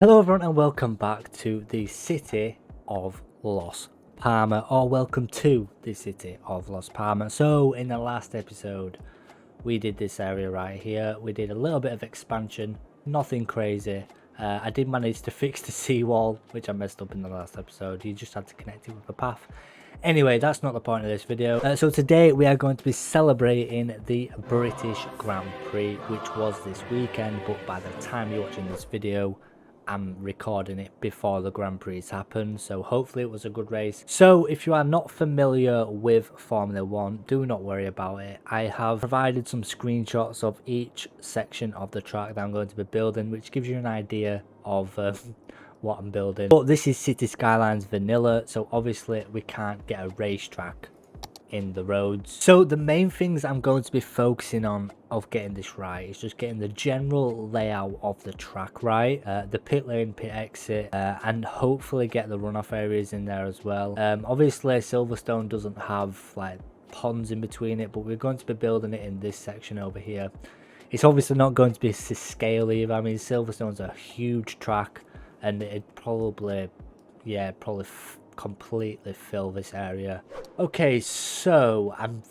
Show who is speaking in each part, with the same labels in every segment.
Speaker 1: Hello everyone and welcome back to the city of Los Palmas, or welcome to the city of Los Palmas. So in the last episode we did this area right here. We did a little bit of expansion, nothing crazy. I did manage to fix the seawall, which I messed up in the last episode. You just had to connect it with a path. Anyway, that's not the point of this video. So today we are going to be celebrating the British Grand Prix, which was this weekend, but by the time you're watching this video, I'm recording it before the Grand Prix happened, so hopefully it was a good race. So if you are not familiar with Formula 1, do not worry about it. I have provided some screenshots of each section of the track that I'm going to be building, which gives you an idea of what I'm building. But this is Cites Skylines Vanilla, so obviously we can't get a racetrack in the roads. So the main things I'm going to be focusing on of getting this right is just getting the general layout of the track right, the pit lane, pit exit, and hopefully get the runoff areas in there as well. Obviously Silverstone doesn't have like ponds in between it, but we're going to be building it in this section over here. It's obviously not going to be to scale either. I mean, Silverstone's a huge track and it'd probably completely fill this area. Okay, so I'm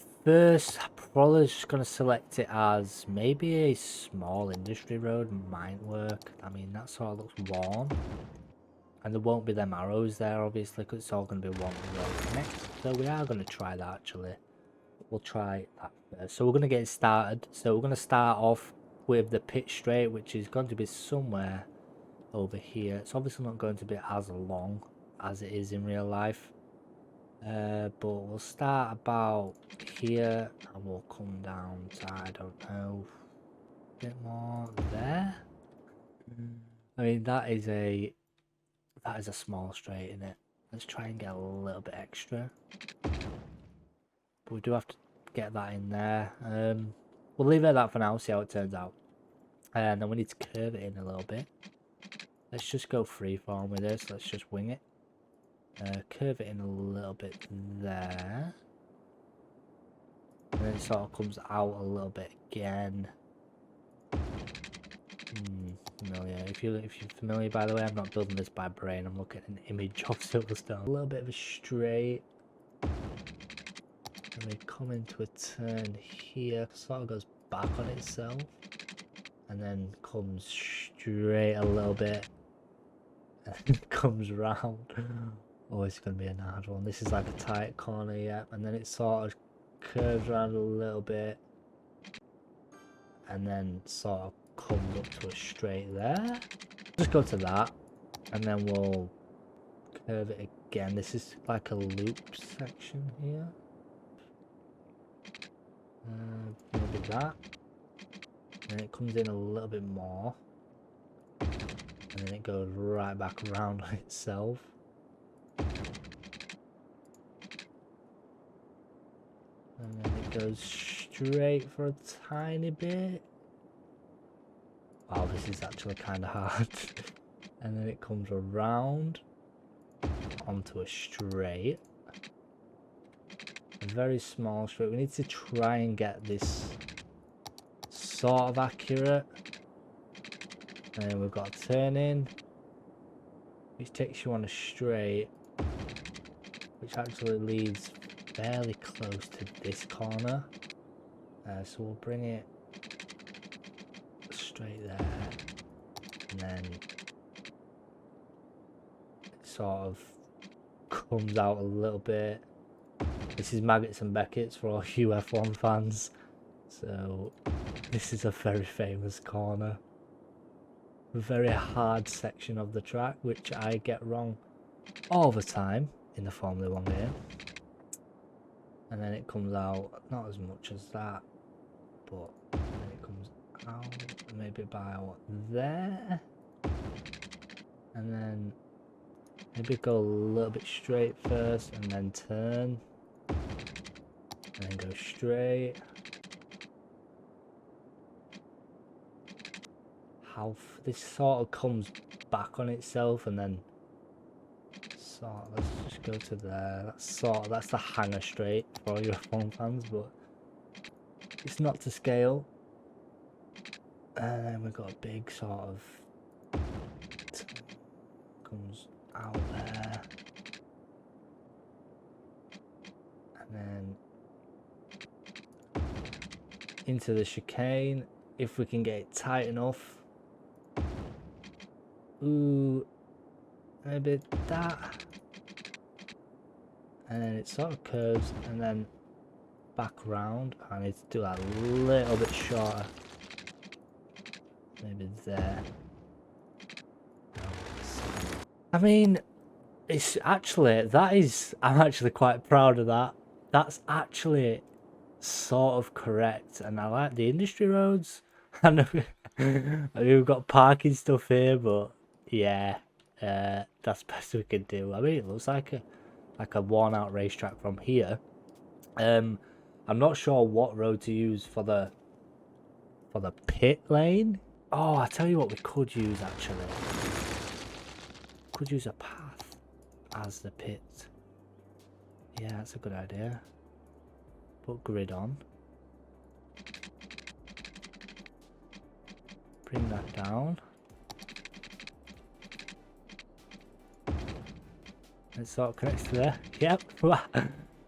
Speaker 1: probably just going to select it as maybe a small industry road might work. I mean, that sort of looks worn. And there won't be them arrows there, obviously, because it's all going to be one road next. So we are going to try that, actually. We'll try that first. So we're going to get started. So we're going to start off with the pit straight, which is going to be somewhere over here. It's obviously not going to be as long as it is in real life, but we'll start about here and we'll come down to, I don't know, a bit more there. I mean, that is a small straight, isn't it? Let's try and get a little bit extra, but we do have to get that in there. We'll leave it at that for now, see how it turns out, and then we need to curve it in a little bit. Let's just go freeform with this. Let's just wing it. Curve it in a little bit there, and then it sort of comes out a little bit again. Familiar. If you're familiar, by the way, I'm not building this by brain. I'm looking at an image of Silverstone. A little bit of a straight, and we come into a turn here. Sort of goes back on itself, and then comes straight a little bit, and comes round. Oh, it's going to be a hard one. This is like a tight corner, yeah. And then it sort of curves around a little bit. And then sort of comes up to a straight there. Just go to that. And then we'll curve it again. This is like a loop section here. Maybe that. And then it comes in a little bit more. And then it goes right back around on itself. And then it goes straight for a tiny bit. Wow, this is actually kind of hard. And then it comes around onto a straight. A very small straight. We need to try and get this sort of accurate. And then we've got a turn in, which takes you on a straight, which actually leads fairly close to this corner, so we'll bring it straight there, and then it sort of comes out a little bit. This is Maggots and Beckett's for all you F1 fans, so this is a very famous corner, a very hard section of the track, which I get wrong all the time in the Formula 1 game. And then it comes out, not as much as that, but then it comes out maybe about there. And then maybe go a little bit straight first and then turn. And then go straight. How this sort of comes back on itself and then let's just go to there. That's the hanger straight for all your F1 fans, but it's not to scale. And then we've got a big sort of comes out there. And then into the chicane, if we can get it tight enough. Ooh, maybe that. And then it sort of curves and then back round. I need to do that a little bit shorter. Maybe there. No. I mean, it's actually, I'm actually quite proud of that. That's actually sort of correct. And I like the industry roads. I know we've got parking stuff here, but yeah, that's the best we can do. I mean, it looks like a worn out racetrack from here. I'm not sure what road to use for the pit lane. Oh, I tell you what we could use actually. Could use a path as the pit. Yeah, that's a good idea. Put grid on. Bring that down. It sort of connects to there. Yep,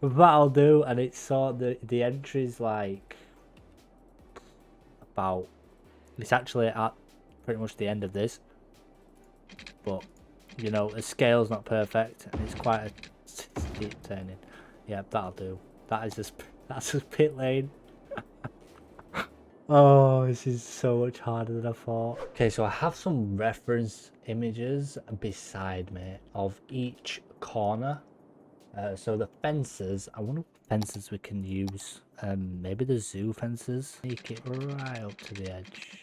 Speaker 1: that'll do. And it's sort of the entry's like about. It's actually at pretty much the end of this, but you know the scale's not perfect and it's quite a steep turning. Yeah, that'll do. That's just pit lane. Oh, this is so much harder than I thought. Okay, so I have some reference images beside me of each corner. So the fences, I wonder what fences we can use. Maybe the zoo fences. Make it right up to the edge.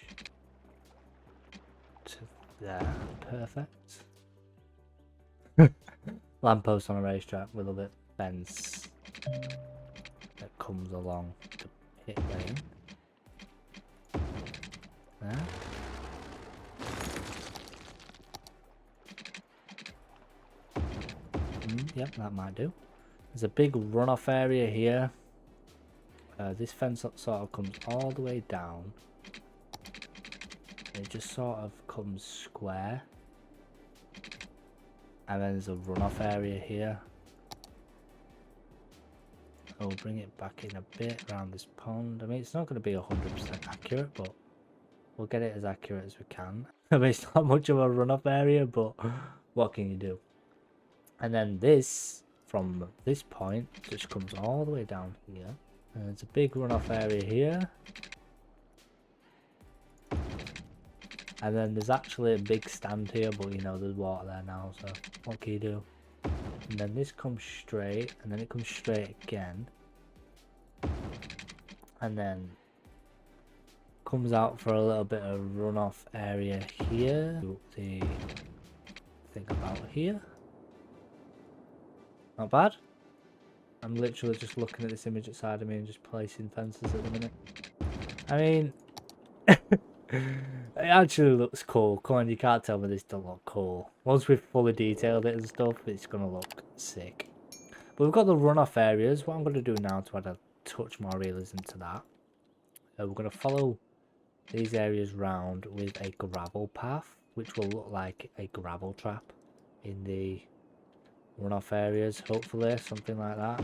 Speaker 1: To there, perfect. Lamppost on a racetrack with a bit fence that comes along the pit lane. There. Yep, that might do. There's a big runoff area here. This fence sort of comes all the way down. It just sort of comes square. And then there's a runoff area here. I'll bring it back in a bit around this pond. I mean, it's not going to be 100% accurate, but we'll get it as accurate as we can. I mean, it's not much of a runoff area, but what can you do? And then this, from this point, just comes all the way down here. And there's a big runoff area here. And then there's actually a big stand here, but you know, there's water there now, so what can you do? And then this comes straight, and then it comes straight again. And then comes out for a little bit of runoff area here. The thing about here. Not bad. I'm literally just looking at this image outside of me and just placing fences at the minute. I mean, it actually looks cool. Come on, you can't tell me this doesn't look cool. Once we've fully detailed it and stuff, it's going to look sick. But we've got the runoff areas. What I'm going to do now to add a touch more realism to that, we're going to follow these areas round with a gravel path, which will look like a gravel trap in the runoff areas, hopefully, something like that.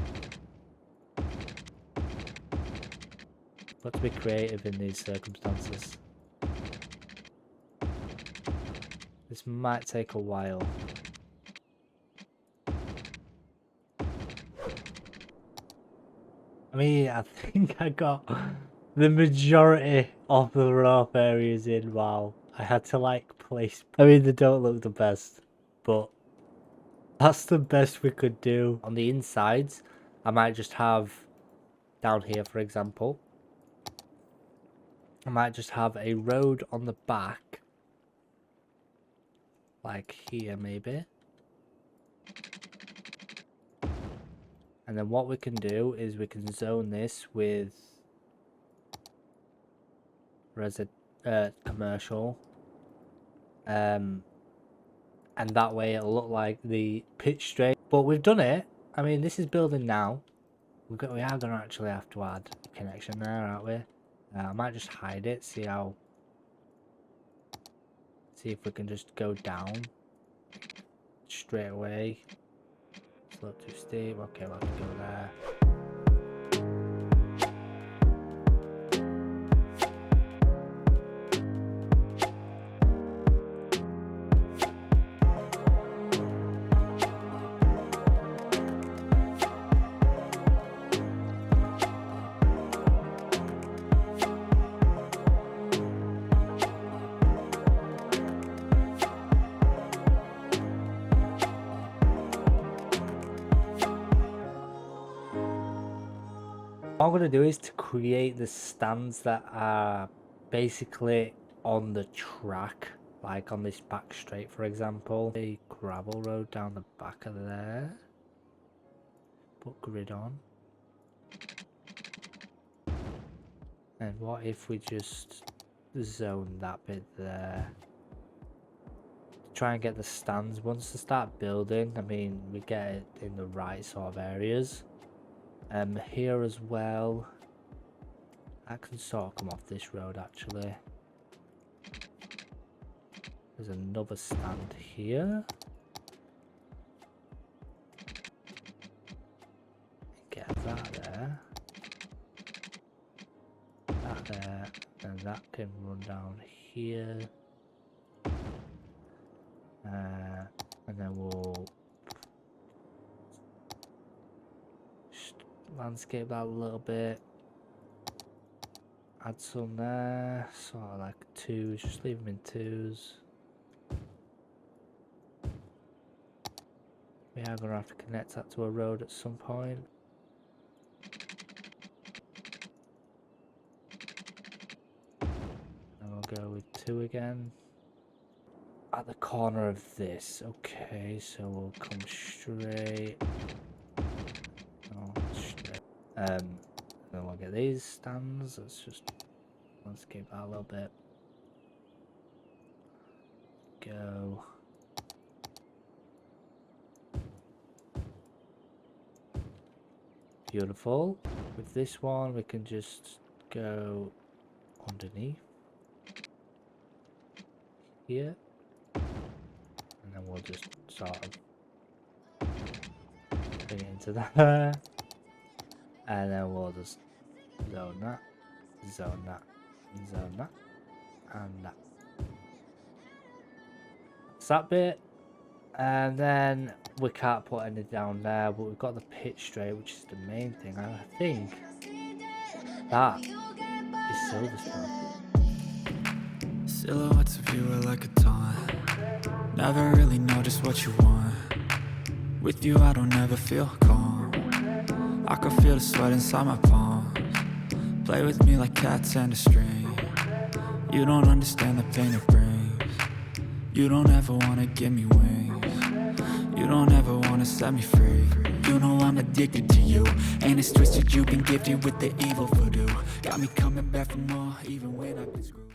Speaker 1: Got to be creative in these circumstances. This might take a while. I mean, I think I got the majority of the runoff areas in. Wow. I had to like place. I mean, they don't look the best, but that's the best we could do. On the insides, I might just have down here, for example, I might just have a road on the back, like here maybe. And then what we can do is we can zone this with commercial. And that way it'll look like the pitch straight. But we've done it. I mean, this is building now. We are going to actually have to add a connection there, aren't we? I might just hide it, see if we can just go down. straight away. It's a little too steep. Okay, we'll have to go there. What I'm going to do is to create the stands that are basically on the track, like on this back straight, for example. A gravel road down the back of there. Put grid on. And what if we just zone that bit there? Try and get the stands. Once they start building, I mean, we get it in the right sort of areas. Here as well, I can sort of come off this road actually. There's another stand here. Get that there. That there. And that can run down here. And then we'll landscape that a little bit, add some there, sort of like twos, just leave them in twos. We are going to have to connect that to a road at some point. And we'll go with 2 again. At the corner of this, okay, so we'll come straight. Then we'll get these stands. Let's just landscape that a little bit. Go. Beautiful. With this one, we can just go underneath here, and then we'll just sort of bring it into that. And then we'll just zone that, zone that, zone that, and that. That's that bit. And then we can't put any down there, but we've got the pitch straight, which is the main thing. I think that is Silverstone.
Speaker 2: Silhouettes of you are like a taunt. Never really know just what you want. With you I don't ever feel calm. I can feel the sweat inside my palms. Play with me like cats and a string. You don't understand the pain it brings. You don't ever wanna give me wings. You don't ever wanna set me free. You know I'm addicted to you, and it's twisted. You've been gifted with the evil voodoo. Got me coming back for more, even when I've been screwed.